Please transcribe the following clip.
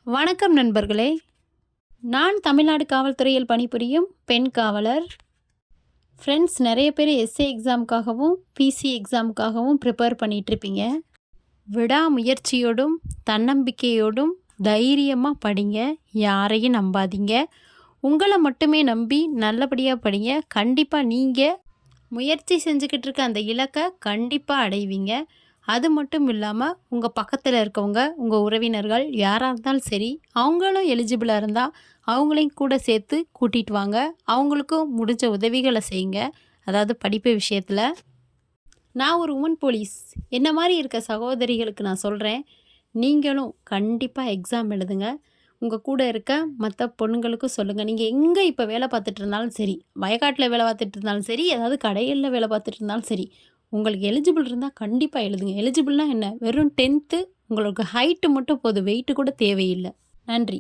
வணக்கம் நண்பர்களே. நான் தமிழ்நாடு காவல்துறையில் பணிபுரியும் பெண் காவலர். ஃப்ரெண்ட்ஸ், நிறைய பேர் எஸ்ஏ எக்ஸாமுக்காகவும் பிசி எக்ஸாமுக்காகவும் ப்ரிப்பேர் பண்ணிகிட்ருப்பீங்க. விடாமுயற்சியோடும் தன்னம்பிக்கையோடும் தைரியமாக படிங்க. யாரையும் நம்பாதீங்க. உங்களை மட்டுமே நம்பி நல்லபடியாக படிங்க. கண்டிப்பாக நீங்கள் முயற்சி செஞ்சுக்கிட்டு இருக்க அந்த இலக்கை கண்டிப்பாக அடைவீங்க. அது மட்டும் இல்லாமல் உங்கள் பக்கத்தில் இருக்கவங்க, உங்கள் உறவினர்கள் யாராக இருந்தாலும் சரி, அவங்களும் எலிஜிபிளாக இருந்தால் அவங்களையும் கூட சேர்த்து கூட்டிகிட்டு வாங்க. அவங்களுக்கும் முடிஞ்ச உதவிகளை செய்யுங்க. அதாவது படிப்பு விஷயத்தில். நான் ஒரு உமன் போலீஸ். என்ன மாதிரி இருக்க சகோதரிகளுக்கு நான் சொல்கிறேன், நீங்களும் கண்டிப்பாக எக்ஸாம் எழுதுங்க. உங்கள் கூட இருக்க மற்ற பொண்ணுங்களுக்கும் சொல்லுங்கள். நீங்கள் எங்கே இப்போ வேலை பார்த்துட்டு இருந்தாலும் சரி, வயக்காட்டில் வேலை பார்த்துட்டு இருந்தாலும் சரி, ஏதாவது கடைகளில் வேலை பார்த்துட்டு இருந்தாலும் சரி, உங்களுக்கு எலிஜிபிள் இருந்தால் கண்டிப்பாக எழுதுங்க. எலிஜிபிள்னால் என்ன, வெறும் 10th உங்களுக்கு ஹைட்டு மட்டும் போதும், வெயிட்டு கூட தேவையில்லை. நன்றி.